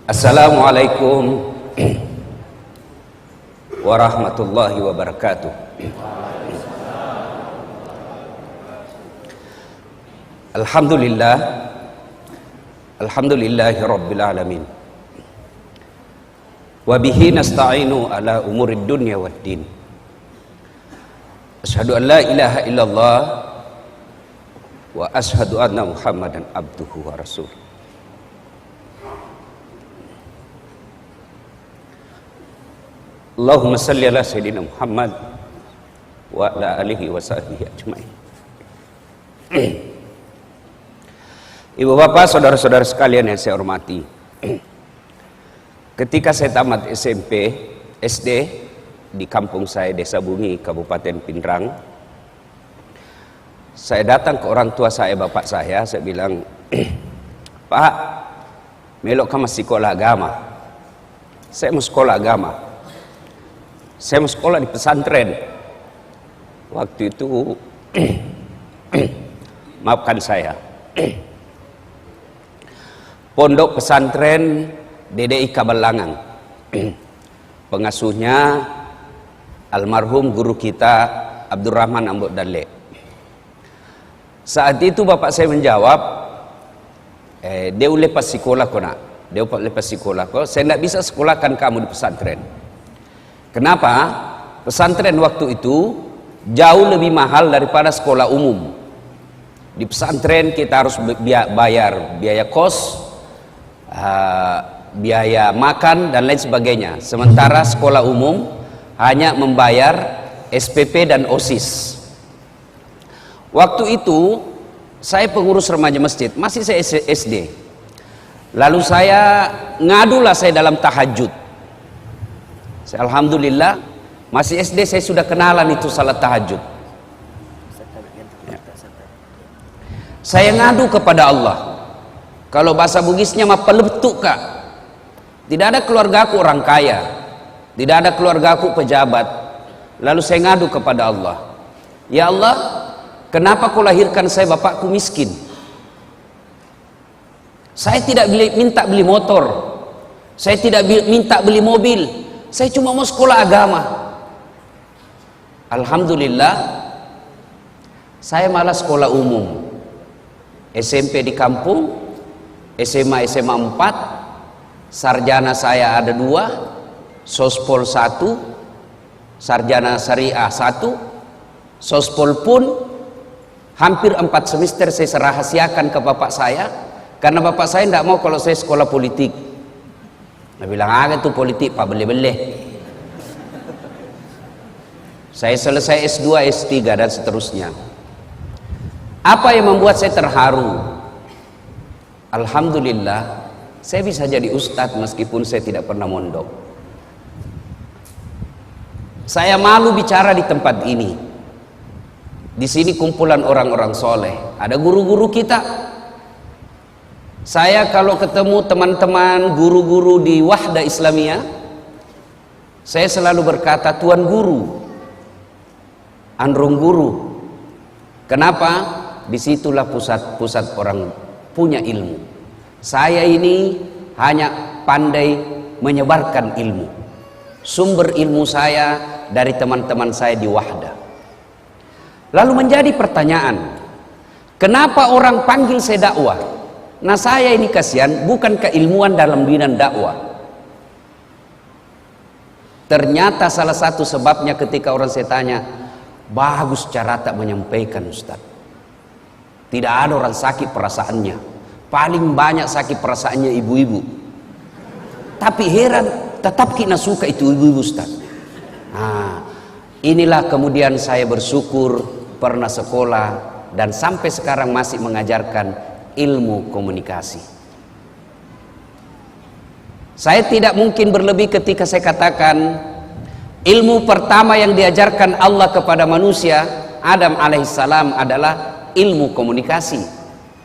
Assalamualaikum warahmatullahi wabarakatuh. Alhamdulillah, alhamdulillahi rabbil alamin. Wa bihi nasta'inu ala umurid dunya waddin. Asyhadu an la ilaha illallah wa asyhadu anna Muhammadan abduhu wa rasuluh. Allahumma salli ala sayyidina Muhammad wa ala alihi wa sahbihi ajmain. Ibu bapak, saudara-saudara sekalian yang saya hormati, ketika saya tamat SMP, SD di kampung saya, Desa Bungi, Kabupaten Pindrang, saya datang ke orang tua saya, bapak saya bilang, Pak, melok kamu sekolah agama. Saya mau sekolah agama. Saya mau sekolah di pesantren. Waktu itu maafkan saya, Pondok Pesantren DDI Kabalangan. Pengasuhnya almarhum guru kita Abdurrahman Ambok Dale. Saat itu bapak saya menjawab, dia lepas sekolah ko nak. Dia lepas sekolah ko. Saya tidak bisa sekolahkan kamu di pesantren. Kenapa? Pesantren waktu itu jauh lebih mahal daripada sekolah umum. Di pesantren kita harus bayar biaya kos, biaya makan dan lain sebagainya. Sementara sekolah umum hanya membayar SPP dan OSIS. Waktu itu saya pengurus remaja masjid, masih saya SD. Lalu saya ngadulah saya dalam tahajud. Alhamdulillah masih SD saya sudah kenalan itu salat tahajud. Saya ngadu kepada Allah. Kalau bahasa Bugisnya mah peletuk kak. Tidak ada keluargaku orang kaya, tidak ada keluargaku pejabat. Lalu saya ngadu kepada Allah, ya Allah, kenapa kau lahirkan saya bapakku miskin? Saya tidak minta beli motor, saya tidak minta beli mobil, saya cuma mau sekolah agama. Alhamdulillah saya malah sekolah umum, SMP di kampung, SMA 4, sarjana saya ada 2, sospol 1, sarjana syariah 1, sospol pun hampir 4 semester saya serahasiakan ke bapak saya, karena bapak saya tidak mau kalau saya sekolah politik. Dia bilang, itu politik pak beleh-beleh. Saya selesai S2, S3 dan seterusnya. Apa yang membuat saya terharu? Alhamdulillah saya bisa jadi ustadz meskipun saya tidak pernah mondok. Saya malu bicara di tempat ini. Di sini kumpulan orang-orang soleh, ada guru-guru kita. Saya kalau ketemu teman-teman guru-guru di Wahda Islamiyah, saya selalu berkata Tuan Guru, Andrung Guru. Kenapa? Disitulah pusat-pusat orang punya ilmu. Saya ini hanya pandai menyebarkan ilmu. Sumber ilmu saya dari teman-teman saya di Wahda. Lalu menjadi pertanyaan, kenapa orang panggil saya dakwah? Nah saya ini kasihan, bukan keilmuan dalam bidang dakwah. Ternyata salah satu sebabnya ketika orang saya tanya, bagus cara tak menyampaikan Ustaz. Tidak ada orang sakit perasaannya. Paling banyak sakit perasaannya ibu-ibu. Tapi heran, tetap kita suka itu ibu-ibu Ustaz. Nah, inilah kemudian saya bersyukur pernah sekolah dan sampai sekarang masih mengajarkan ilmu komunikasi. Saya tidak mungkin berlebih ketika saya katakan ilmu pertama yang diajarkan Allah kepada manusia Adam alaihissalam adalah ilmu komunikasi.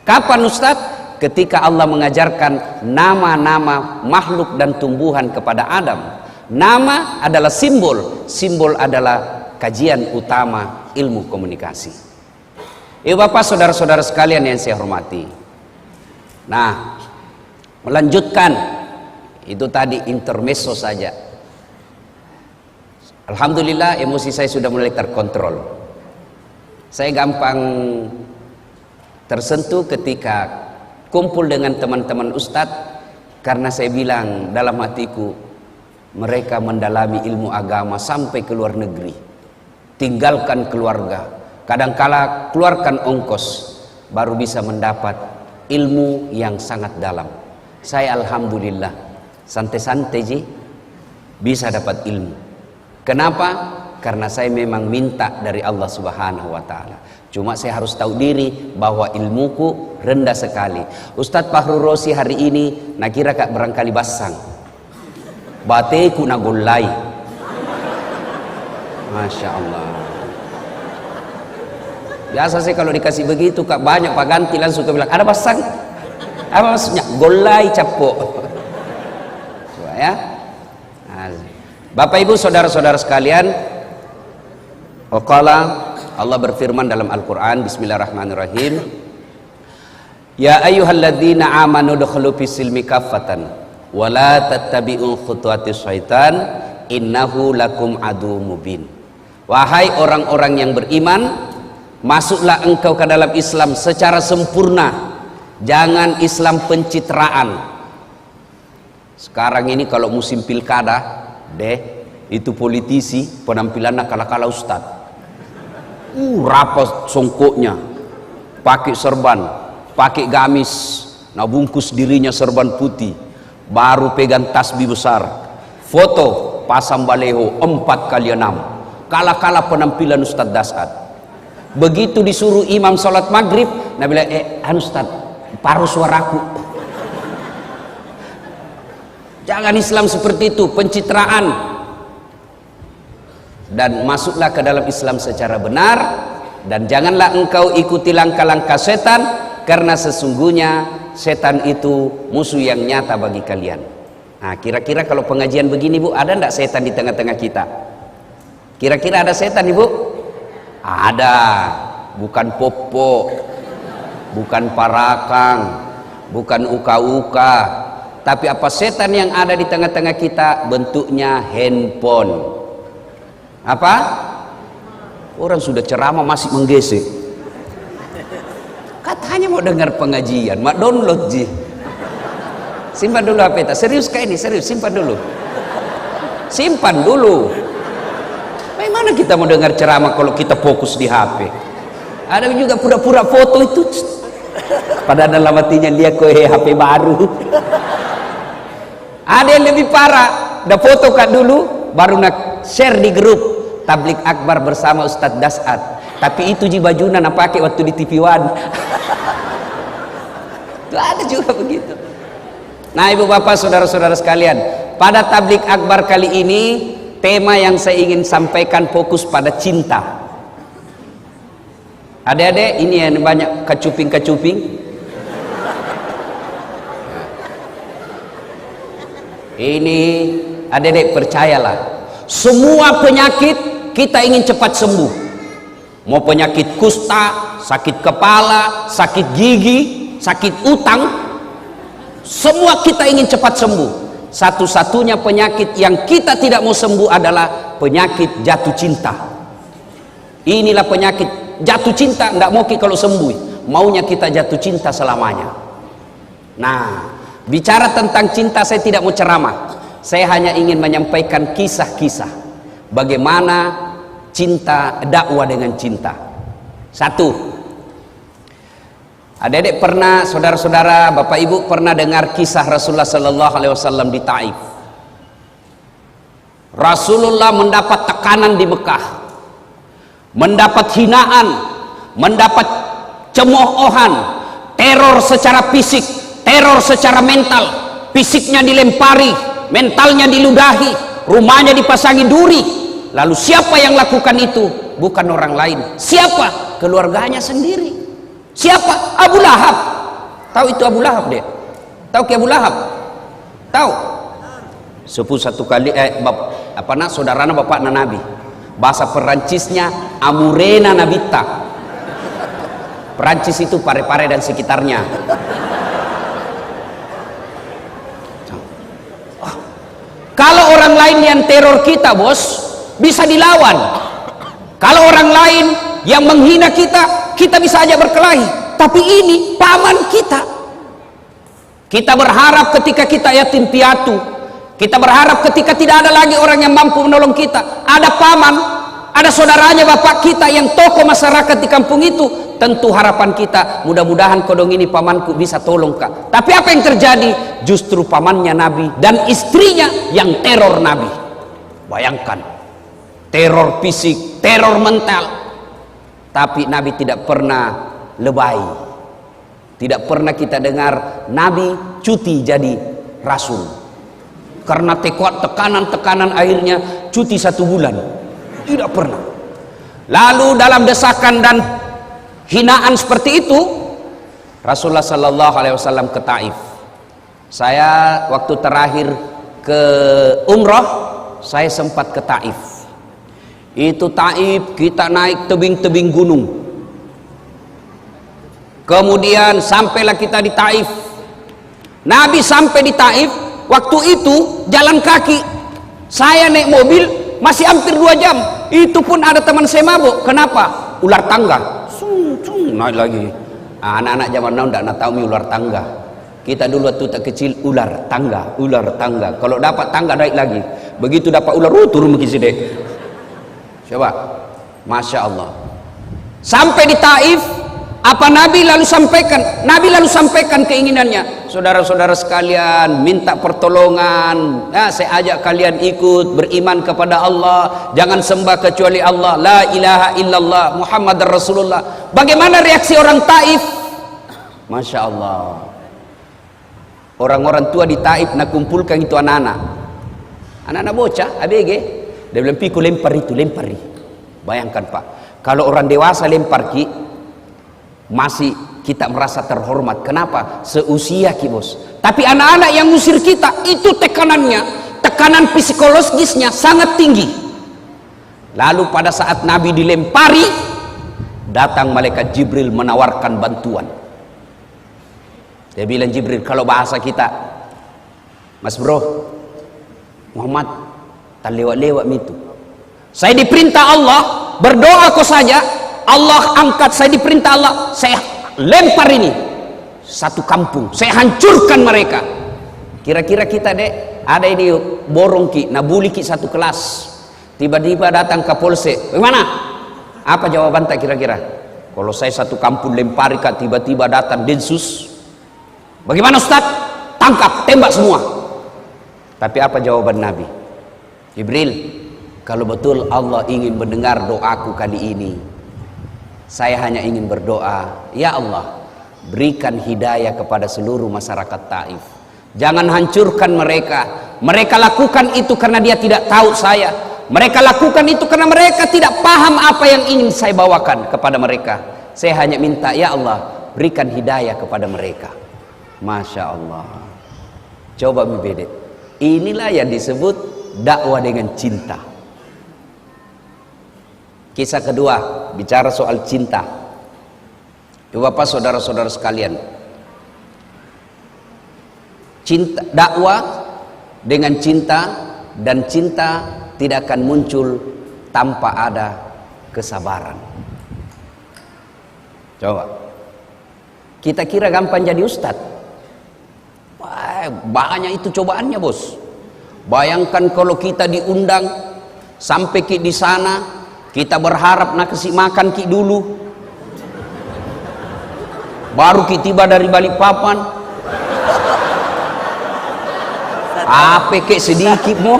Kapan Ustadz? Ketika Allah mengajarkan nama-nama makhluk dan tumbuhan kepada Adam. Nama adalah simbol, simbol adalah kajian utama ilmu komunikasi. Ibu bapak, saudara-saudara sekalian yang saya hormati. Nah, melanjutkan Itu tadi intermezzo saja. Alhamdulillah emosi saya sudah mulai terkontrol. Saya gampang tersentuh ketika kumpul dengan teman-teman ustadz, karena saya bilang dalam hatiku, mereka mendalami ilmu agama sampai ke luar negeri, tinggalkan keluarga, kadangkala keluarkan ongkos, baru bisa mendapat ilmu yang sangat dalam. Saya alhamdulillah santai-santai ji bisa dapat ilmu. Kenapa? Karena saya memang minta dari Allah Subhanahu wa Ta'ala. Cuma saya harus tahu diri bahwa ilmuku rendah sekali. Ustadz Fahru Rosi hari ini nakira kak barangkali basang, bateku nagolai. Masya Allah. Biasa sih kalau dikasih begitu kak banyak pak ganti langsung ke bilang ada basang. Apa maksudnya? Golai capok. Ya. Bapak Ibu saudara-saudara sekalian, Allah berfirman dalam Al-Quran, Bismillahirrahmanirrahim, Ya ayyuhalladzina amanu dukhulu fis-silmi kaffatan wa la tattabi'u khutuwatis syaitan innahu lakum adu mubin. Wahai orang-orang yang beriman, masuklah engkau ke dalam Islam secara sempurna, jangan Islam pencitraan. Sekarang ini kalau musim pilkada itu politisi penampilannya kala-kala ustad, rapat songkoknya, pakai serban, pakai gamis, nah bungkus dirinya serban putih, baru pegang tasbih besar, foto pasang baleho 4x6, kala-kala penampilan Ustadz Dasat. Begitu disuruh imam sholat maghrib, nah bilang Ustadz paruh suaraku. Jangan Islam seperti itu, pencitraan. Dan masuklah ke dalam Islam secara benar, dan janganlah engkau ikuti langkah-langkah setan, karena sesungguhnya setan itu musuh yang nyata bagi kalian. Nah, kira-kira kalau pengajian begini Bu, ada enggak setan di tengah-tengah kita? Kira-kira ada setan Ibu? Ada. Bukan popo, bukan parakang, bukan uka-uka, tapi apa setan yang ada di tengah-tengah kita? Bentuknya handphone. Apa? Orang sudah ceramah masih menggesek. Katanya mau dengar pengajian, mak download ji. Simpan dulu HP kita. Serius kayak ini, serius, simpan dulu. Simpan dulu. Bagaimana kita mau dengar ceramah kalau kita fokus di HP? Ada juga pura-pura foto itu. Padahal dalam hatinya dia HP baru. Ada yang lebih parah, udah foto kan dulu, baru nak share di grup Tablik Akbar bersama Ustadz Dasat. Tapi itu ji bajunan nak pakai waktu di TV One. Itu ada juga begitu. Nah ibu bapak saudara-saudara sekalian, pada Tablik Akbar kali ini tema yang saya ingin sampaikan fokus pada cinta. Adik-adik ini yang banyak kecuping-kecuping. Ini adik-adik percayalah, semua penyakit kita ingin cepat sembuh. Mau penyakit kusta, sakit kepala, sakit gigi, sakit utang, semua kita ingin cepat sembuh. Satu-satunya penyakit yang kita tidak mau sembuh adalah penyakit jatuh cinta. Inilah penyakit jatuh cinta, tidak mau kalau sembuh, maunya kita jatuh cinta selamanya. Nah, bicara tentang cinta saya tidak mau ceramah, saya hanya ingin menyampaikan kisah-kisah bagaimana cinta, dakwah dengan cinta. Satu, adik-adik pernah, saudara-saudara, bapak ibu pernah dengar kisah Rasulullah Sallallahu Alaihi Wasallam di Taif. Rasulullah mendapat tekanan di Mekah, mendapat hinaan, mendapat cemoohan, teror secara fisik, teror secara mental. Fisiknya dilempari, mentalnya diludahi, rumahnya dipasangi duri. Lalu siapa yang lakukan itu? Bukan orang lain. Siapa? Keluarganya sendiri. Siapa? Abu Lahab. Tahu itu Abu Lahab deh? Tahu ke Abu Lahab? Tahu? Sepuh satu kali saudarana bapak Nabi. Bahasa Perancisnya Amurena Nabita. Perancis itu Pare-Pare dan sekitarnya. lain yang teror kita, bos, bisa dilawan. Kalau orang lain yang menghina kita, kita bisa aja berkelahi. Tapi ini paman kita. Kita berharap ketika kita yatim piatu, kita berharap ketika tidak ada lagi orang yang mampu menolong kita, ada paman, ada saudaranya bapak kita yang tokoh masyarakat di kampung itu. Tentu harapan kita, mudah-mudahan kodong ini pamanku bisa tolong kak. Tapi apa yang terjadi? Justru pamannya Nabi dan istrinya yang teror Nabi. Bayangkan, teror fisik, teror mental. Tapi Nabi tidak pernah lebay. Tidak pernah kita dengar Nabi cuti jadi rasul. Karena tekanan-tekanan akhirnya cuti 1 bulan. Tidak pernah. Lalu dalam desakan dan hinaan seperti itu, Rasulullah Sallallahu Alaihi Wasallam ke Taif. Saya waktu terakhir ke umrah, saya sempat ke Taif. Itu Taif, kita naik tebing-tebing gunung. Kemudian sampailah kita di Taif. Nabi sampai di Taif, waktu itu jalan kaki. Saya naik mobil masih hampir 2 jam. Itu pun ada teman saya mabuk. Kenapa? Ular tangga. Naik lagi. Anak-anak zaman now tidak tahu ular tangga. Kita dulu waktu tak kecil, ular tangga, ular tangga. Kalau dapat tangga naik lagi. Begitu dapat ular, turun begitu deh. Coba, masya Allah. Sampai di Taif, apa Nabi lalu sampaikan? Nabi lalu sampaikan keinginannya. Saudara-saudara sekalian, minta pertolongan. Ya, saya ajak kalian ikut beriman kepada Allah. Jangan sembah kecuali Allah. La ilaha illallah Muhammad Rasulullah. Bagaimana reaksi orang Taif? Masya Allah. Orang-orang tua di Taif nak kumpulkan itu anak-anak. Anak-anak bocah, ABG. Dia bilang, piku lempar itu, lempari. Bayangkan Pak, kalau orang dewasa lempar ki, masih kita merasa terhormat. Kenapa? Seusia ki bos. Tapi anak-anak yang ngusir kita, itu tekanannya, tekanan psikologisnya sangat tinggi. Lalu pada saat Nabi dilempari, datang malaikat Jibril menawarkan bantuan. Dia bilang, Jibril, kalau bahasa kita, Mas bro, Muhammad, tak lewat-lewat itu. Saya diperintah Allah, berdoa kau saja, Allah angkat. Saya diperintah Allah, saya lempar ini satu kampung, saya hancurkan mereka. Kira-kira kita dek, ada ini borong ki, nabuli ki satu kelas, tiba-tiba datang ke polsek, bagaimana? Apa jawaban tak kira-kira? Kalau saya satu kampung lempari kak, tiba-tiba datang Densus, bagaimana Ustaz? Tangkap, tembak semua. Tapi apa jawaban Nabi? Jibril, kalau betul Allah ingin mendengar doaku kali ini, saya hanya ingin berdoa, ya Allah, berikan hidayah kepada seluruh masyarakat Taif. Jangan hancurkan mereka. Mereka lakukan itu karena dia tidak tahu saya. Mereka lakukan itu karena mereka tidak paham apa yang ingin saya bawakan kepada mereka. Saya hanya minta, ya Allah, berikan hidayah kepada mereka. Masya Allah. Coba membedet. Inilah yang disebut dakwah dengan cinta. Kisah kedua, bicara soal cinta. Ibu bapak, saudara-saudara sekalian, cinta, dakwah dengan cinta, dan cinta tidak akan muncul tanpa ada kesabaran. Coba, kita kira gampang jadi ustadz. Wah, banyak itu cobaannya bos. Bayangkan kalau kita diundang sampai di sana, kita berharap nak kasih makan ki dulu, baru ki tiba dari Balikpapan, apa kek sedikit mo,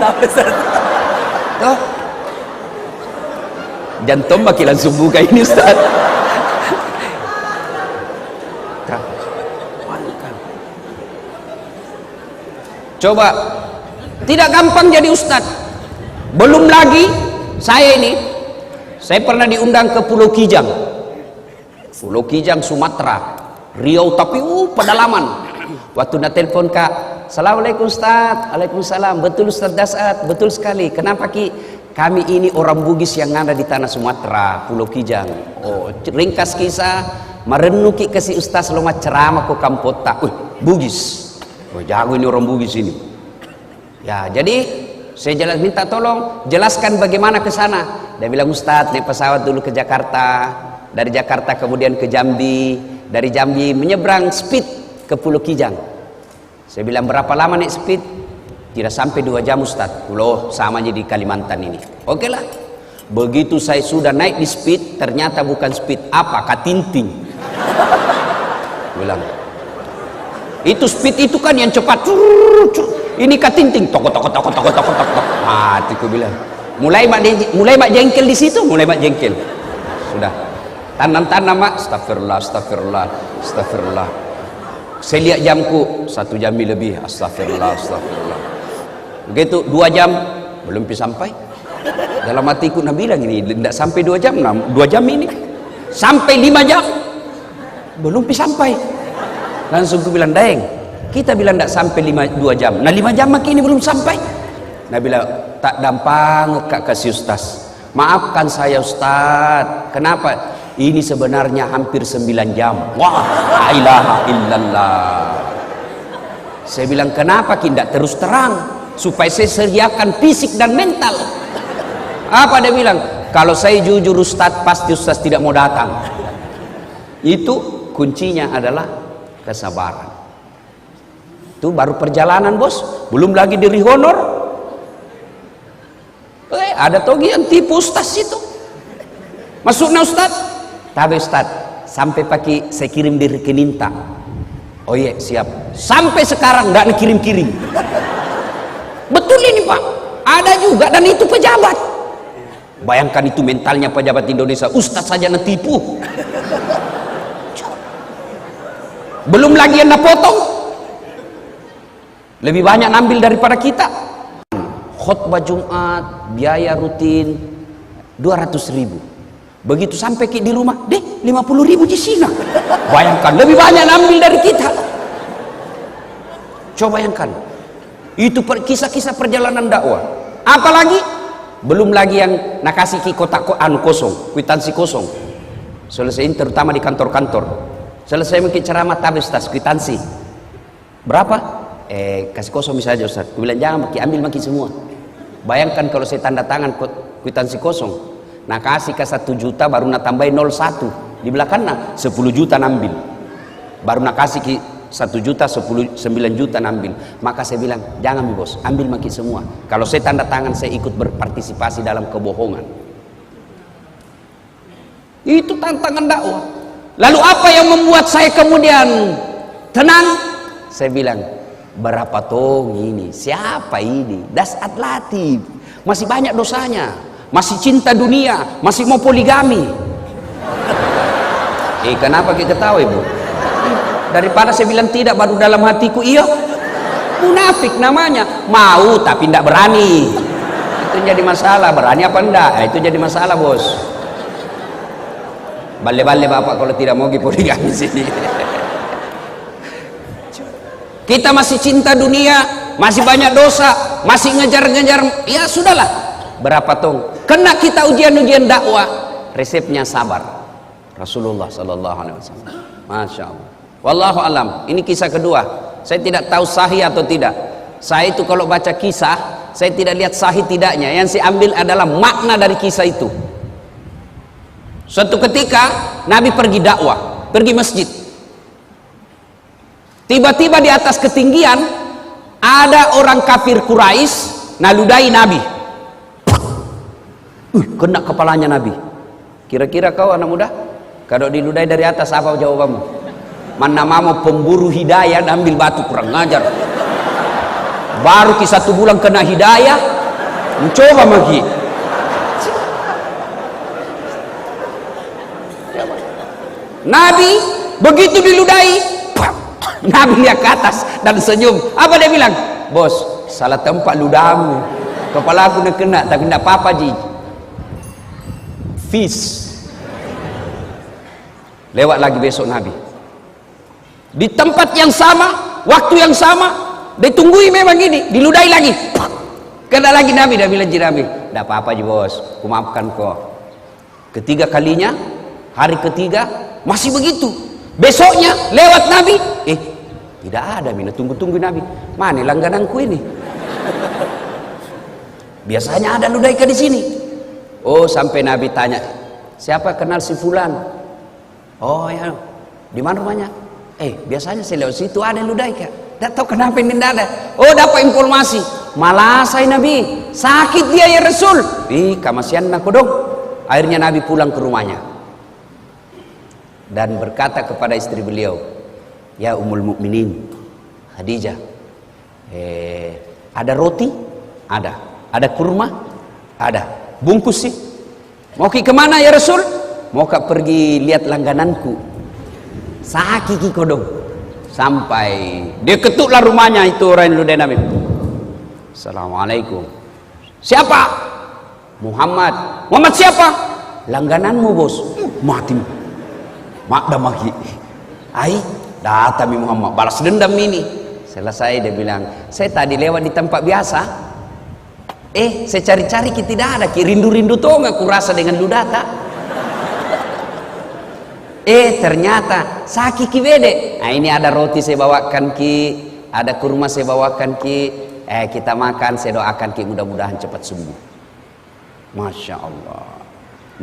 jantung baki langsung buka ini Ustaz. Coba, tidak gampang jadi ustadz. Belum lagi saya pernah diundang ke Pulau Kijang, Pulau Kijang Sumatera, Riau, tapi pedalaman. Waktu nak telepon kak, Assalamualaikum Ustaz. Waalaikumsalam. Betul Ustaz Dasat, betul sekali. Kenapa ki? Kami ini orang Bugis yang ada di tanah Sumatera, Pulau Kijang. Oh, ringkas kisah, merenung ki kasih Ustaz loma ceramah ke Kampota. Bugis. Oh, jago ini orang Bugis ini. Ya, jadi Saya minta tolong jelaskan bagaimana ke sana. Dia bilang, Ustadz, naik pesawat dulu ke Jakarta, dari Jakarta kemudian ke Jambi, dari Jambi menyeberang speed ke Pulau Kijang. Saya bilang, berapa lama naik speed? Tidak sampai 2 jam Ustadz. Loh, sama aja di Kalimantan ini. Oke lah. Begitu saya sudah naik di speed, ternyata bukan speed, apa? Katinting. Bilang, itu speed itu kan yang cepat. Ini katinting. Tok. Hatiku bilang, mulai mak jengkel di situ, mulai mak jengkel. Sudah. Tanam mak, astagfirullah. Saya lihat jamku, 1 jam lebih, astagfirullah. Begitu 2 jam, belum sampai. Dalam hatiku Nabi bilang ini, tidak sampai 2 jam, 2 jam ini. Sampai 5 jam, belum sampai. Langsung aku bilang, Daeng, kita bilang tidak sampai 2 jam. Nah 5 jam ini belum sampai. Nabi bilang, tak gampang kak kasih Ustaz. Maafkan saya Ustaz. Kenapa? Ini sebenarnya hampir 9 jam. Wah, la ilaha illallah. Saya bilang, kenapa tidak terus terang? Supaya saya sediakan fisik dan mental. Apa dia bilang? Kalau saya jujur Ustaz, pasti Ustaz tidak mau datang. Itu kuncinya adalah kesabaran. Itu baru perjalanan bos, belum lagi diri honor. Ada togi yang tipu Ustaz itu. Masuknya Ustaz, tapi Ustaz sampai pagi saya kirim di rekening tak. Oh iya siap. Sampai sekarang nggak dikirim-kirim. Betul ini Pak, ada juga dan itu pejabat. Bayangkan itu mentalnya pejabat Indonesia, Ustaz saja netipu. Belum lagi yang potong, lebih banyak ngambil daripada kita. Khutbah Jumat biaya rutin 200.000. Begitu sampai di rumah, deh 50.000 di sini. Bayangkan lebih banyak ngambil dari kita. Coba bayangkan, itu kisah-kisah perjalanan dakwah. Apalagi belum lagi yang nak kasih kotak kosong, kwitansi kosong. Selesai terutama di kantor-kantor. Selesai mungkin ceramah tabis tas kwitansi. Berapa? Kasih kosong saja Ustaz. Aku bilang jangan ambil semua. Bayangkan kalau saya tanda tangan kwitansi kosong. Nah kasih ke 1 juta baru nak tambahin 01. Di belakangnya 10 juta nambil. Baru nak kasih ke 1 juta 9 juta nambil. Maka saya bilang jangan bos, ambil semua. Kalau saya tanda tangan saya ikut berpartisipasi dalam kebohongan. Itu tantangan dakwah. Lalu apa yang membuat saya kemudian tenang? Saya bilang, berapa tong ini? Siapa ini? Dasat Latif. Masih banyak dosanya. Masih cinta dunia. Masih mau poligami. Kenapa kita ketawa ibu? Daripada saya bilang tidak baru dalam hatiku iya. Munafik namanya. Mau tapi tidak berani. Itu jadi masalah. Berani apa enggak? Itu jadi masalah bos. Bale-bale bapak kalau tidak mau poligami sini. Kita masih cinta dunia, masih banyak dosa, masih ngejar-ngejar, ya sudahlah. Berapa tong? Kena kita ujian-ujian dakwah, resepnya sabar. Rasulullah sallallahu alaihi wasallam. Masya Allah. Wallahu alam. Ini kisah kedua. Saya tidak tahu sahih atau tidak. Saya itu kalau baca kisah, saya tidak lihat sahih tidaknya. Yang saya ambil adalah makna dari kisah itu. Suatu ketika Nabi pergi dakwah, pergi masjid. Tiba-tiba di atas ketinggian ada orang kafir Quraisy naludai Nabi. Kena kepalanya Nabi. Kira-kira kau anak muda, kalau diludai dari atas apa jawabanmu? Mana mau pemburu hidayah ambil batu, kurang ngajar. Baru ki 1 bulan kena hidayah, mencoba lagi. Nabi begitu diludai, Nabi lihat ke atas dan senyum. Apa dia bilang? Bos, salah tempat ludahmu. Kepala aku nak kena, tapi tidak apa-apa ji. Fish. Lewat lagi besok Nabi. Di tempat yang sama, waktu yang sama, ditunggui memang gini, diludai lagi. Kena lagi Nabi, dia bilang ji Nabi, tidak apa-apa ji bos, aku maafkan kau. Ketiga kalinya, hari ketiga, masih begitu. Besoknya lewat Nabi, tidak ada mina, tunggu-tunggu Nabi. Mana langgananku ini? Biasanya ada ludaika di sini. Oh, sampai Nabi tanya, siapa kenal si fulan? Oh ya, di mana rumahnya? Biasanya saya lewat situ ada ludaika. Tidak tahu kenapa ini tidak ada. Oh, dapat informasi. Malah saya Nabi, sakit dia ya Rasul. Kamasian aku dong. Akhirnya Nabi pulang ke rumahnya dan berkata kepada istri beliau, ya Ummul Mukminin Khadijah, ada roti? Ada. Ada kurma? Ada. Bungkus sih. Mau ke kemana ya Rasul? Mau pergi lihat langgananku. Sakit kodong. Sampai dia ketuklah rumahnya itu orang ludaik Nabi. Assalamualaikum. Siapa? Muhammad. Muhammad siapa? Langgananmu bos. Mati. Mak dah maki. Datang Muhammad balas dendam ini. Selesai dia bilang, saya tadi lewat di tempat biasa. Saya cari-cari kita tidak ada. Rindu-rindu tuh nggak kurasa dengan ludata. Ternyata sakit ki bede. Nah, ini ada roti saya bawakan ki, ada kurma saya bawakan ki. Kita makan, saya doakan ki mudah-mudahan cepat sembuh. Masya Allah.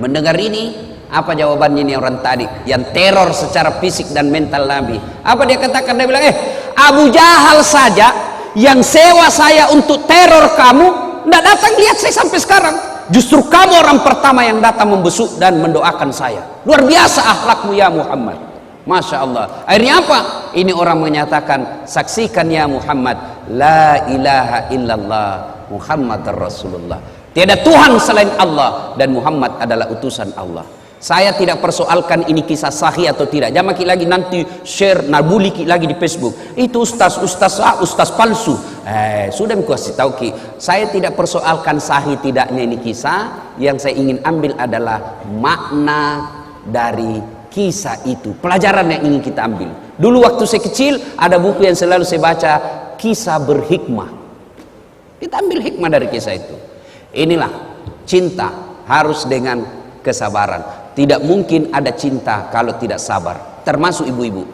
Mendengar ini, apa jawabannya ini orang tadi yang teror secara fisik dan mental Nabi? Apa dia katakan? Dia bilang, Abu Jahal saja yang sewa saya untuk teror kamu, tidak datang lihat saya sampai sekarang. Justru kamu orang pertama yang datang membesuk dan mendoakan saya. Luar biasa akhlakmu ya Muhammad. Masya Allah. Akhirnya apa? Ini orang menyatakan, saksikan ya Muhammad, la ilaha illallah Muhammad Rasulullah. Tiada Tuhan selain Allah dan Muhammad adalah utusan Allah. Saya tidak persoalkan ini kisah sahih atau tidak. Jangan lagi nanti share nabuli lagi di Facebook. Itu ustaz palsu. Sudah aku kasih tahu ki. Saya tidak persoalkan sahih tidaknya ini kisah. Yang saya ingin ambil adalah makna dari kisah itu. Pelajaran yang ingin kita ambil. Dulu waktu saya kecil ada buku yang selalu saya baca, kisah berhikmah. Kita ambil hikmah dari kisah itu. Inilah cinta harus dengan kesabaran. Tidak mungkin ada cinta kalau tidak sabar. Termasuk ibu-ibu.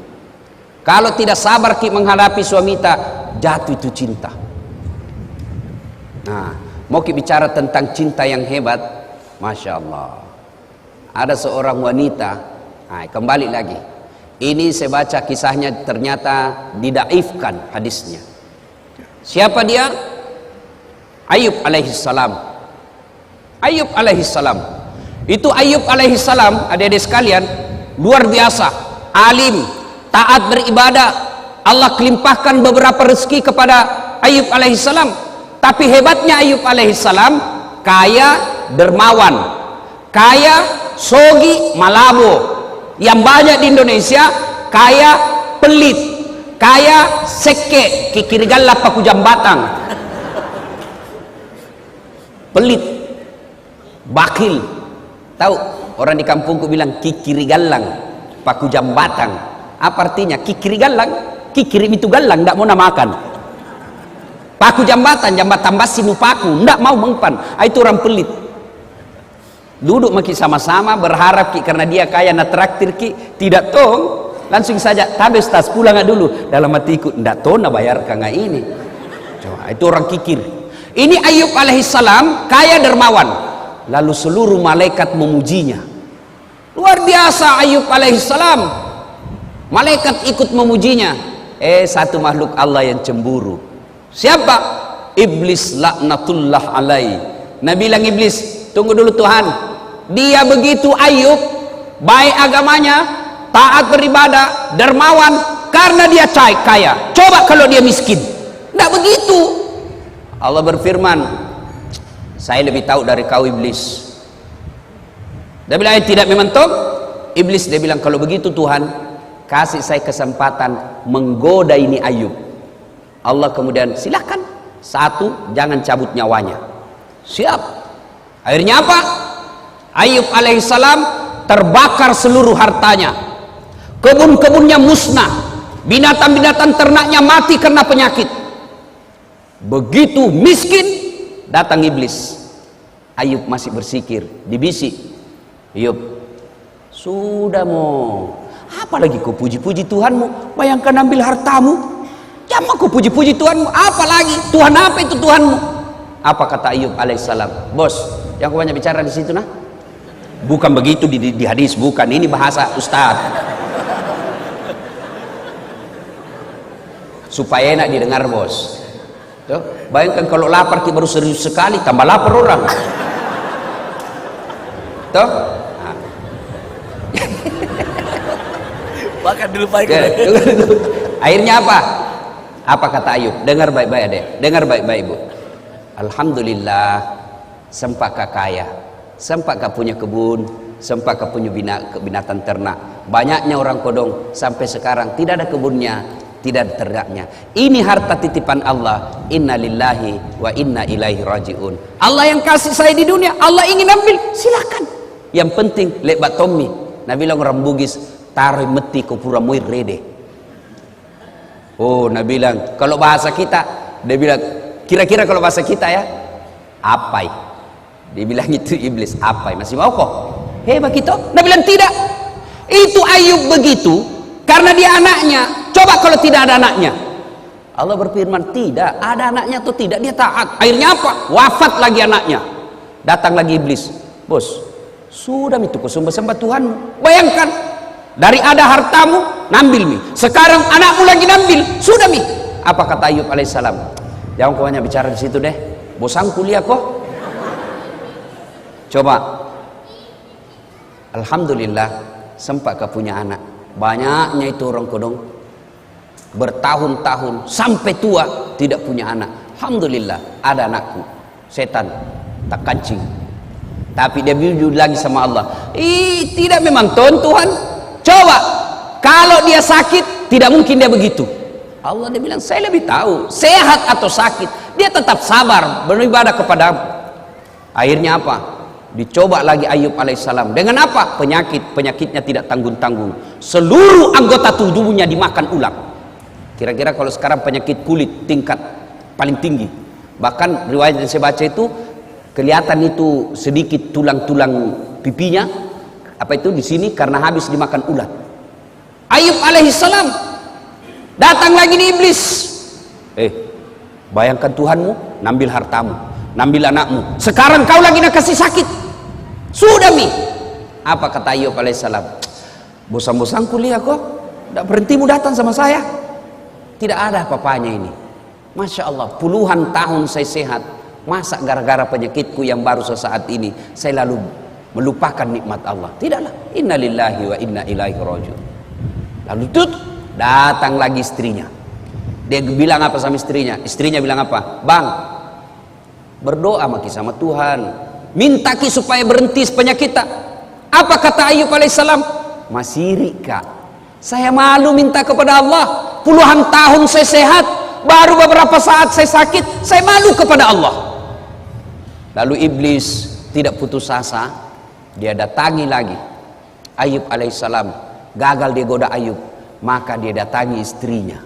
Kalau tidak sabar ki menghadapi suami kita, jatuh itu cinta. Nah, mau ki bicara tentang cinta yang hebat, Masya Allah. Ada seorang wanita, kembali lagi. Ini saya baca kisahnya, ternyata didaifkan hadisnya. Siapa dia? Ayub alaihissalam. Ayub alaihissalam. Itu Ayub alaihissalam, adik-adik sekalian, luar biasa, alim, taat beribadah. Allah kelimpahkan beberapa rezeki kepada Ayub alaihissalam. Tapi hebatnya Ayub alaihissalam, kaya dermawan, kaya sogi malabo. Yang banyak di Indonesia, kaya pelit, kaya seke, kikirigalla paku jambatang, pelit, bakil. Tahu orang di kampungku bilang kikiri galang paku jambatang. Apa artinya kikiri galang? Kikiri itu galang, tidak mau namakan. Paku jambatan basi nupaku, tidak mau mengpan. Itu orang pelit. Duduk maki sama-sama berharap ki karena dia kaya na traktir ki, tidak tong langsung saja tabes tas pulang dulu. Dalam hatiku tidak tong na bayar kanga ini. Coba, itu orang kikir. Ini Ayub alaihissalam kaya dermawan. Lalu seluruh malaikat memujinya. Luar biasa Ayub alaihissalam. Malaikat ikut memujinya. Satu makhluk Allah yang cemburu. Siapa? Iblis laknatullah alaihi. Nabi bilang Iblis, tunggu dulu Tuhan. Dia begitu Ayub, baik agamanya, taat beribadah, dermawan, karena dia kaya. Coba kalau dia miskin. Tidak begitu. Allah berfirman, saya lebih tahu dari kau Iblis. Dia bilang tidak memang toh. Iblis dia bilang kalau begitu Tuhan, kasih saya kesempatan menggoda ini Ayub. Allah kemudian silakan. Satu, jangan cabut nyawanya. Siap. Akhirnya apa? Ayub alaihissalam terbakar seluruh hartanya. Kebun-kebunnya musnah. Binatang-binatang ternaknya mati karena penyakit. Begitu miskin, datang iblis. Ayub masih bersikir, dibisik. Ayub, sudah mau apalagi kau puji-puji Tuhanmu? Bayangkan ambil hartamu. Jangan kau puji-puji Tuhanmu. Apalagi Tuhan apa itu Tuhanmu? Apa kata Ayub alaihissalam? Bos, yang kau banyak bicara di situ nah? Bukan begitu di hadis, bukan. Ini bahasa Ustaz. Supaya enak didengar, bos. Tuh, bayangkan kalau lapar kita baru serius sekali, tambah lapar orang. Tuh. Nah. Makan dulu Pak. Akhirnya apa? Apa kata Ayub? Dengar baik-baik adek. Dengar baik-baik ibu. Alhamdulillah, sempakah kaya, sempakah punya kebun, sempakah punya binatang ternak. Banyaknya orang kodong sampai sekarang tidak ada kebunnya, tidak ada ternaknya. Ini harta titipan Allah. Inna lillahi wa inna ilaihi rajiun. Allah yang kasih saya di dunia, Allah ingin ambil, silakan. Yang penting lebat Tommy. Nabi bilang orang Bugis, taruh meti ke pura muir rede. Oh, Nabi bilang kalau bahasa kita, dia bilang kira-kira kalau bahasa kita ya, apai. Dia bilang itu iblis, apai. Masih mau kok? Hebat gitu. Nabi bilang tidak. Itu Ayub begitu karena dia anaknya. Coba kalau tidak ada anaknya. Allah berfirman tidak ada anaknya atau tidak, dia taat. Akhirnya apa? Wafat lagi anaknya. Datang lagi iblis. Bos, sudah itu kau sembah Tuhanmu. Bayangkan, dari ada hartamu nambil mi, sekarang anakmu lagi nambil, sudah mi. Apa kata Ayub alaihissalam? Jangan kau banyak bicara di situ deh, bosan kuliah kok. Coba, alhamdulillah sempat kau punya anak. Banyaknya itu orang kodong bertahun-tahun sampai tua tidak punya anak. Alhamdulillah ada anakku. Setan tak kancing, tapi dia jujur lagi sama Allah. Tidak memang Tuhan. Coba kalau dia sakit, tidak mungkin dia begitu. Allah dia bilang saya lebih tahu sehat atau sakit, dia tetap sabar beribadah kepada. Akhirnya apa? Dicoba lagi Ayub alaihissalam dengan apa? Penyakitnya tidak tanggung-tanggung, seluruh anggota tubuhnya dimakan ulang. Kira-kira kalau sekarang penyakit kulit tingkat paling tinggi, bahkan riwayat yang saya baca itu kelihatan itu sedikit tulang-tulang pipinya apa itu di sini karena habis dimakan ulat. Ayub alaihissalam datang lagi di iblis. Bayangkan Tuhanmu nambil hartamu, nambil anakmu, sekarang kau lagi nak kasih sakit. Sudah mi. Apa kata Ayub alaihissalam? Bosan-bosan kuliah kok, tidak berhentimu datang sama saya. Tidak ada apa-apanya ini. Masya Allah, puluhan tahun saya sehat. Masa gara-gara penyakitku yang baru sesaat ini saya lalu melupakan nikmat Allah? Tidaklah. Inna lillahi wa inna ilaihi rajiun. Lalu datang lagi istrinya. Dia bilang apa sama istrinya? Istrinya bilang apa? Bang, berdoa maki sama Tuhan, minta ki supaya berhenti penyakit tak. Apa kata Ayub alaihissalam? Masih kak, saya malu minta kepada Allah. Puluhan tahun saya sehat, baru beberapa saat saya sakit, saya malu kepada Allah. Lalu iblis tidak putus asa, dia datangi lagi Ayub alaihissalam. Gagal dia goda Ayub, maka dia datangi istrinya.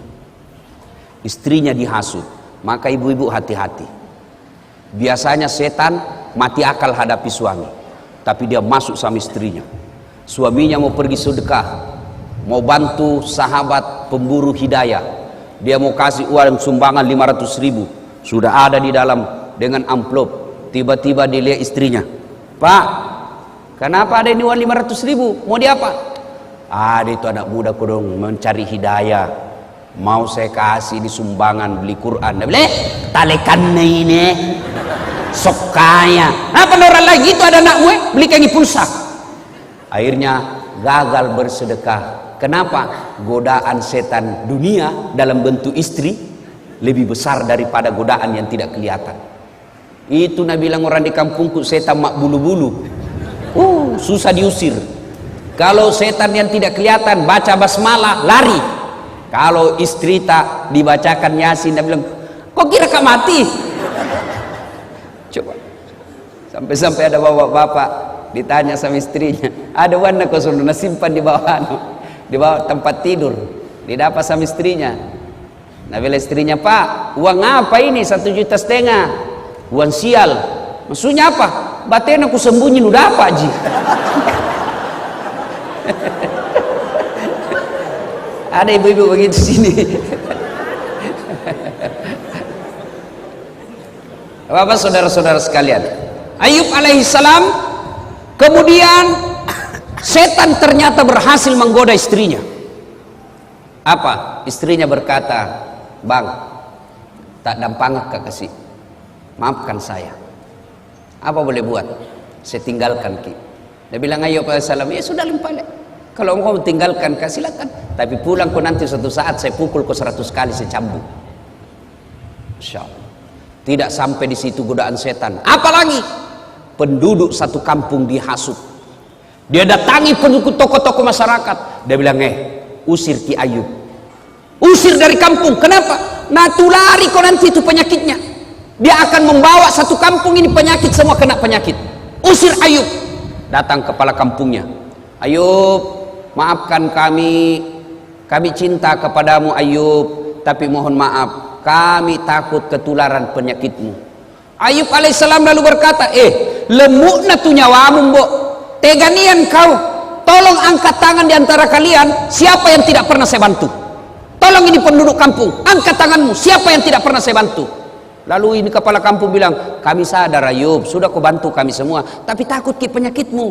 Istrinya dihasut. Maka ibu-ibu hati-hati. Biasanya setan mati akal hadapi suami, tapi dia masuk sama istrinya. Suaminya mau pergi sedekah, mau bantu sahabat pemburu hidayah, dia mau kasih uang sumbangan 500.000, sudah ada di dalam dengan amplop. Tiba-tiba dilihat istrinya, Pak, kenapa ada ini uang 500.000? Mau di apa? Ada itu anak muda kodong mencari hidayah, mau saya kasih di sumbangan beli Quran. Dia bilang, talekan ini sok kaya. Apa orang lagi itu ada anak gue beli kaki pulsa. Akhirnya gagal bersedekah. Kenapa? Godaan setan dunia dalam bentuk istri lebih besar daripada godaan yang tidak kelihatan. Itu Nabi bilang orang di kampungku setan mak bulu-bulu. Susah diusir. Kalau setan yang tidak kelihatan baca basmalah lari. Kalau istri tak dibacakan Yasin, Nabi bilang, kok kira kak mati? Coba. Sampai-sampai ada bapak-bapak ditanya sama istrinya, ada warna kau suruh simpan di bawah tempat tidur. Didapat sama istrinya. Nah bila istrinya, Pak, uang apa ini 1,5 juta? Uang sial. Maksudnya apa? Baten aku sembunyi udah apa Ji? Ada ibu-ibu begitu sini. Bapak saudara-saudara sekalian, Ayub alaihissalam, kemudian setan ternyata berhasil menggoda istrinya. Apa? Istrinya berkata, "Bang, tak dampangak kasih, maafkan saya. Apa boleh buat? Saya tinggalkan ki." Dia bilang Ayub alaihissalam, "Ya sudah limpah. Kalau engkau tinggalkan kau silakan. Tapi pulang kau nanti suatu saat saya pukul kau 100 kali, saya cambuk." Masya Allah. Tidak sampai di situ godaan setan. Apalagi penduduk satu kampung dihasut. Dia datangi penduduk tokoh-tokoh masyarakat. Dia bilang, usir Ki Ayub. Usir dari kampung. Kenapa? Nah, tulari kau nanti itu penyakitnya. Dia akan membawa satu kampung ini penyakit, semua kena penyakit. Usir Ayub. Datang kepala kampungnya. Ayub, maafkan kami cinta kepadamu Ayub, tapi mohon maaf, kami takut ketularan penyakitmu. Ayub alaihissalam lalu berkata, lemukna tu nyawamu mbok, teganian kau, tolong angkat tangan di antara kalian, siapa yang tidak pernah saya bantu? Tolong ini penduduk kampung, angkat tanganmu, siapa yang tidak pernah saya bantu? Lalu ini kepala kampung bilang, kami sadar Ayub, sudah kau bantu kami semua, tapi takut ke penyakitmu.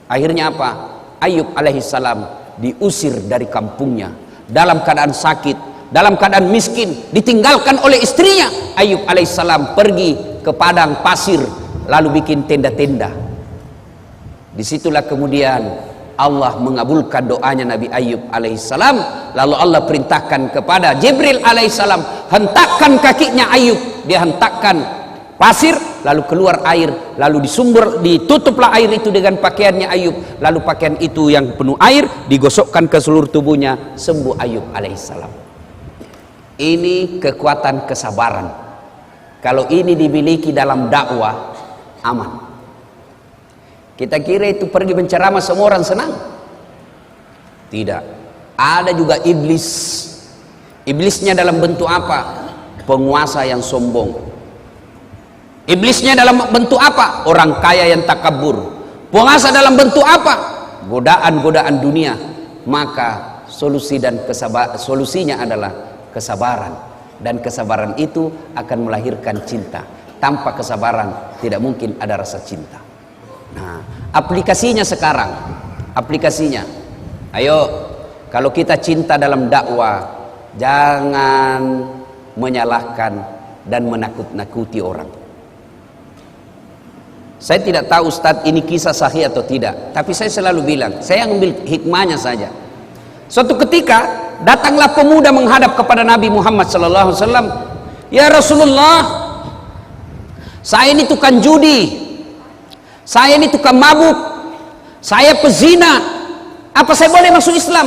Akhirnya apa? Ayub alaihissalam diusir dari kampungnya dalam keadaan sakit, dalam keadaan miskin, ditinggalkan oleh istrinya. Ayub alaihissalam pergi ke padang pasir lalu bikin tenda-tenda. Disitulah kemudian Allah mengabulkan doanya Nabi Ayub alaihissalam. Lalu Allah perintahkan kepada Jibril alaihissalam, hentakkan kakinya Ayub. Dia hentakkan pasir, lalu keluar air, lalu ditutuplah air itu dengan pakaiannya Ayub, lalu pakaian itu yang penuh air digosokkan ke seluruh tubuhnya, sembuh Ayub alaihissalam. Ini kekuatan kesabaran. Kalau ini dimiliki dalam dakwah, aman. Kita kira itu pergi menceramah semua orang senang? Tidak. Ada juga iblis. Iblisnya dalam bentuk apa? Penguasa yang sombong. Iblisnya dalam bentuk apa? Orang kaya yang takabur. Penguasa dalam bentuk apa? Godaan-godaan dunia. Maka solusinya adalah kesabaran. Dan kesabaran itu akan melahirkan cinta. Tanpa kesabaran tidak mungkin ada rasa cinta. Nah, aplikasinya sekarang, ayo, kalau kita cinta dalam dakwah, jangan menyalahkan dan menakut-nakuti orang. Saya tidak tahu Ustadz ini kisah sahih atau tidak, tapi saya selalu bilang, saya ambil hikmahnya saja. Suatu ketika datanglah pemuda menghadap kepada Nabi Muhammad SAW. Ya Rasulullah, saya ini tukang judi, saya ini tukang mabuk, saya pezina, apa saya boleh masuk Islam?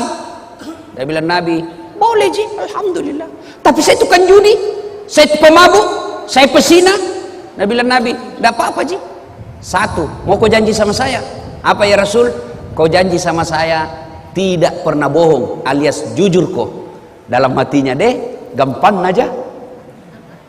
Dia bilang, Nabi, boleh ji, alhamdulillah. Tapi saya tukang judi, saya pemabuk, saya pezina. Dia bilang, Nabi, tidak apa-apa ji. Satu, mau kau janji sama saya? Apa ya Rasul? Kau janji sama saya tidak pernah bohong, alias jujur kau. Dalam hatinya deh, gampang aja.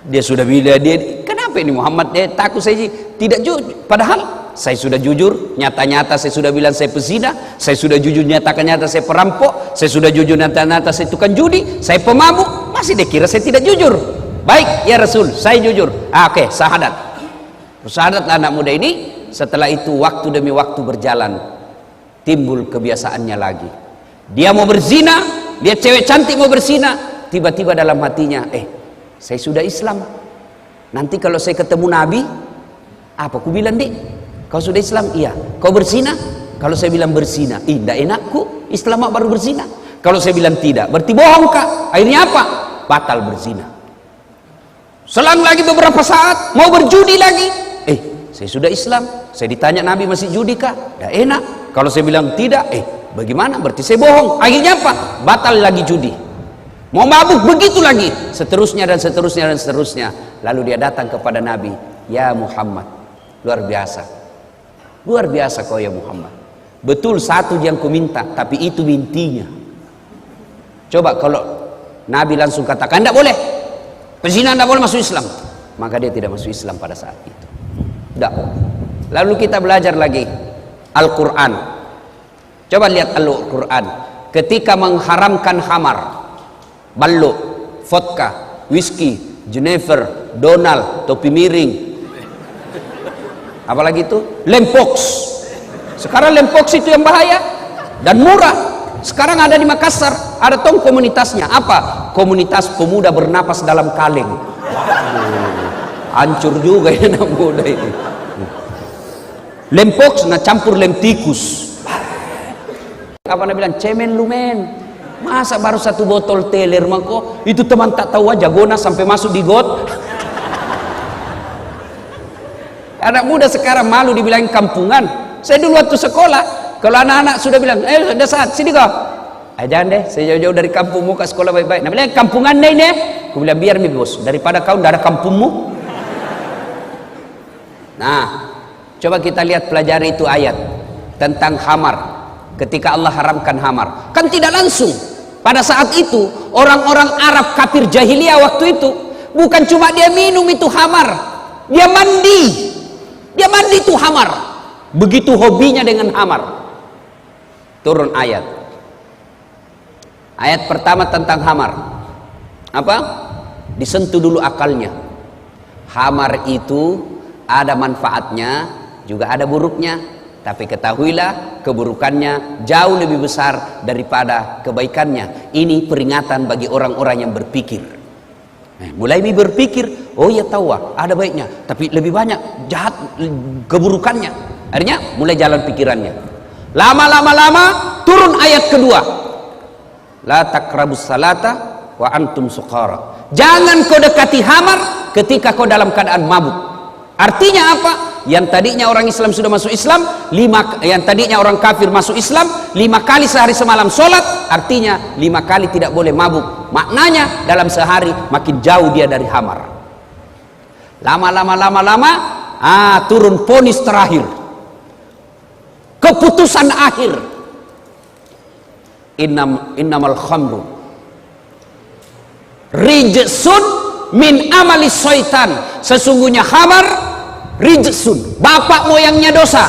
Dia sudah bilang, kenapa ini Muhammad? Dia takut saya tidak jujur. Padahal saya sudah jujur, nyata-nyata saya sudah bilang saya pezina, saya sudah jujur nyata-nyata saya perampok, saya sudah jujur nyata-nyata saya tukang judi, saya pemabuk, masih dikira saya tidak jujur. Baik ya Rasul, saya jujur. Oke, syahadat. Syahadatlah anak muda ini. Setelah itu waktu demi waktu berjalan, timbul kebiasaannya lagi. Dia mau berzina, lihat cewek cantik mau berzina, tiba-tiba dalam hatinya, saya sudah Islam. Nanti kalau saya ketemu Nabi, apa ku bilang dik? Kau sudah Islam? Iya. Kau berzina? Kalau saya bilang berzina, tidak enakku, Islam baru berzina. Kalau saya bilang tidak, berarti bohong kak. Akhirnya apa? Batal berzina. Selang lagi beberapa saat, mau berjudi lagi. Saya sudah Islam. Saya ditanya Nabi masih judi kak? Tidak enak. Kalau saya bilang tidak, bagaimana? Berarti saya bohong. Akhirnya apa? Batal lagi judi. Mau mabuk, begitu lagi. Seterusnya dan seterusnya dan seterusnya. Lalu dia datang kepada Nabi. Ya Muhammad, luar biasa. Luar biasa kau ya Muhammad. Betul satu yang ku minta, tapi itu intinya. Coba kalau Nabi langsung katakan tidak boleh, pezina tidak boleh masuk Islam, maka dia tidak masuk Islam pada saat itu. Tidak. Lalu kita belajar lagi Al-Quran. Coba lihat Al-Quran. Ketika mengharamkan khamar, ballo, vodka, whisky, Jenever, Donald, topi miring. Apalagi itu? Lempox. Sekarang Lempox itu yang bahaya dan murah. Sekarang ada di Makassar, ada tong komunitasnya. Apa? Komunitas pemuda bernapas dalam kaleng. Hancur juga ya anak muda ini. Lempox nah campur lem tikus. Apa nak bilang? Cemen lumen. Masa baru 1 botol teler mako? Itu teman tak tahu aja gona sampai masuk di got. Anak muda sekarang malu dibilang kampungan. Saya dulu waktu sekolah, kalau anak-anak sudah bilang, sudah saat sini kau. Jangan deh, saya jauh-jauh dari kampungmu ke sekolah baik-baik. Nah bilang kampungan deh ini. Aku bilang biar nih bos, daripada kau tidak ada kampungmu. Nah, coba kita lihat pelajari itu ayat tentang khamar. Ketika Allah haramkan khamar, kan tidak langsung. Pada saat itu orang-orang Arab kafir jahiliyah waktu itu bukan cuma dia minum itu khamar, dia mandi. Dia mandi itu khamar. Begitu hobinya dengan khamar. Turun ayat. Ayat pertama tentang khamar. Apa? Disentuh dulu akalnya. Khamar itu ada manfaatnya, juga ada buruknya. Tapi ketahuilah keburukannya jauh lebih besar daripada kebaikannya. Ini peringatan bagi orang-orang yang berpikir. Mulai berpikir, oh ya tahu ada baiknya, tapi lebih banyak jahat keburukannya. Akhirnya mulai jalan pikirannya. Lama turun ayat kedua. La taqrabus salata wa antum suqara. Jangan kau dekati khamar ketika kau dalam keadaan mabuk. Artinya apa? Yang tadinya orang Islam sudah masuk Islam, yang tadinya orang kafir masuk Islam, 5 kali sehari semalam sholat, artinya 5 kali tidak boleh mabuk. Maknanya dalam sehari makin jauh dia dari khamar. Lama turun vonis terakhir, keputusan akhir. Innamal khamru rijsun min amali syaitan. Sesungguhnya khamar rijsun, bapak moyangnya dosa,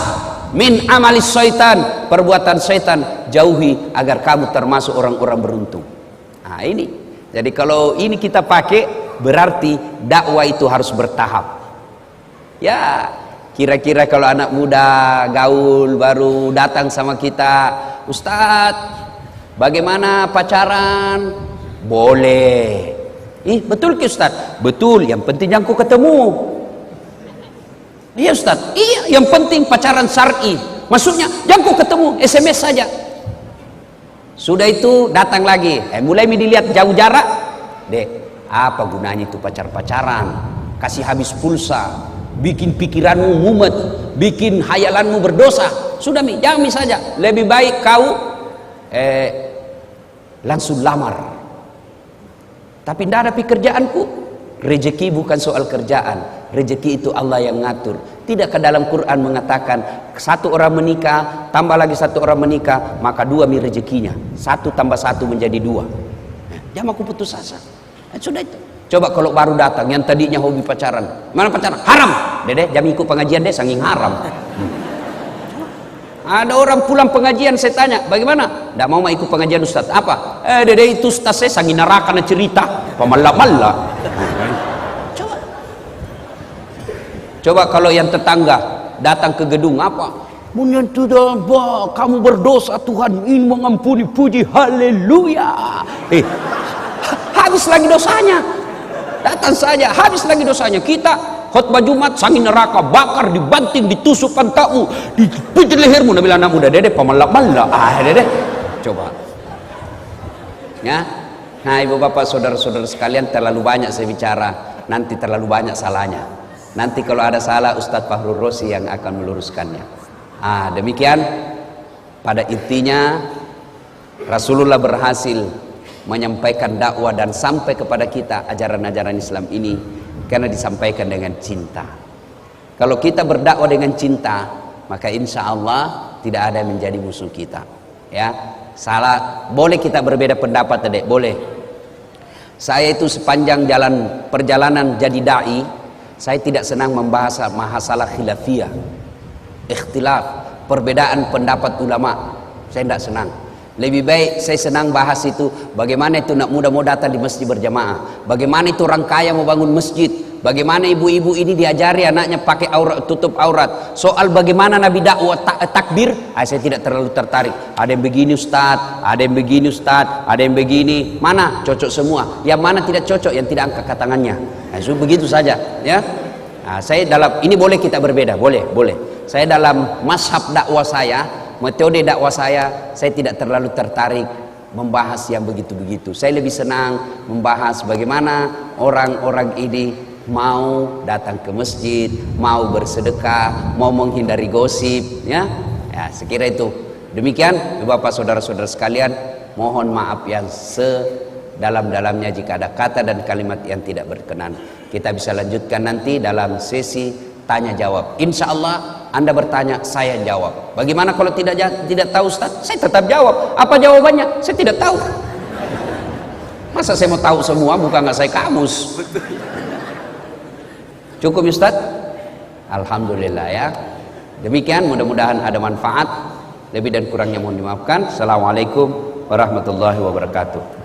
min amalis syaitan, perbuatan syaitan, jauhi agar kamu termasuk orang-orang beruntung. Nah ini, jadi kalau ini kita pakai berarti dakwah itu harus bertahap. Ya kira-kira kalau anak muda gaul baru datang sama kita, Ustadz bagaimana pacaran? Boleh. Betul ke Ustadz? Betul, yang penting jangan ku ketemu. Iya Ustaz, iya yang penting pacaran syar'i. Maksudnya jangan kau ketemu, SMS saja. Sudah itu datang lagi, mulai dilihat jauh jarak. Dek, apa gunanya itu pacaran? Kasih habis pulsa, bikin pikiranmu mumet, bikin hayalanmu berdosa. Sudah jangan saja. Lebih baik kau langsung lamar. Tapi tidak ada pekerjaanku. Rezeki bukan soal kerjaan. Rezeki itu Allah yang ngatur. Tidakkah dalam Quran mengatakan 1 orang menikah tambah lagi 1 orang menikah maka 2 rezekinya, 1 tambah 1 menjadi 2. Jangan aku putus asa. Sudah itu. Coba kalau baru datang yang tadinya hobi pacaran, mana pacaran? Haram. Dede, jangan ikut pengajian deh, saking haram. Ada orang pulang pengajian, saya tanya, bagaimana? Tidak mau ikut pengajian Ustaz. Apa? Dede itu Ustaz saya saking neraka na cerita, pemala-mala. Coba kalau yang tetangga datang ke gedung apa? Menyentuh kamu berdosa, Tuhan ingin mengampuni, puji haleluya. Habis lagi dosanya. Datang saja, habis lagi dosanya. Kita khutbah Jumat sangi neraka, bakar, dibanting, ditusuk pantatmu, dipijit lehermu. Nabi anak muda, dede pamalak-malak. Dede. Coba. Ya. Nah, ibu bapak, saudara-saudara sekalian, terlalu banyak saya bicara, nanti terlalu banyak salahnya. Nanti kalau ada salah Ustadz Fahrul Rosi yang akan meluruskannya. Demikian pada intinya Rasulullah berhasil menyampaikan dakwah dan sampai kepada kita ajaran-ajaran Islam ini karena disampaikan dengan cinta. Kalau kita berdakwah dengan cinta, maka insya Allah tidak ada yang menjadi musuh kita. Ya, salah boleh kita berbeda pendapat, Dek, boleh. Saya itu sepanjang perjalanan jadi dai, saya tidak senang membahas masalah khilafiyah, ikhtilaf, perbedaan pendapat ulama. Saya tidak senang. Lebih baik saya senang bahas itu bagaimana itu nak muda mau datang di masjid berjamaah, bagaimana itu orang kaya mau bangun masjid, bagaimana ibu-ibu ini diajari anaknya pakai aurat, tutup aurat. Soal bagaimana Nabi dakwah takbir, saya tidak terlalu tertarik. Ada yang begini Ustaz, ada yang begini Ustaz, ada yang begini. Mana cocok semua? Yang mana tidak cocok? Yang tidak angkat tangannya. Begitu saja, ya. Saya dalam ini boleh kita berbeda, boleh. Saya dalam mazhab dakwah saya, metode dakwah saya tidak terlalu tertarik membahas yang begitu-begitu. Saya lebih senang membahas bagaimana orang-orang ini mau datang ke masjid, mau bersedekah, mau menghindari gosip, ya. Sekira itu. Demikian Bapak saudara-saudara sekalian, mohon maaf yang sedalam-dalamnya jika ada kata dan kalimat yang tidak berkenan. Kita bisa lanjutkan nanti dalam sesi tanya jawab. Insya Allah Anda bertanya, saya jawab. Bagaimana kalau tidak tahu Ustaz? Saya tetap jawab. Apa jawabannya? Saya tidak tahu. Masa saya mau tahu semua, bukan nggak saya kamus. Cukup Ustaz? Alhamdulillah ya. Demikian, mudah-mudahan ada manfaat. Lebih dan kurangnya mohon dimaafkan. Assalamualaikum warahmatullahi wabarakatuh.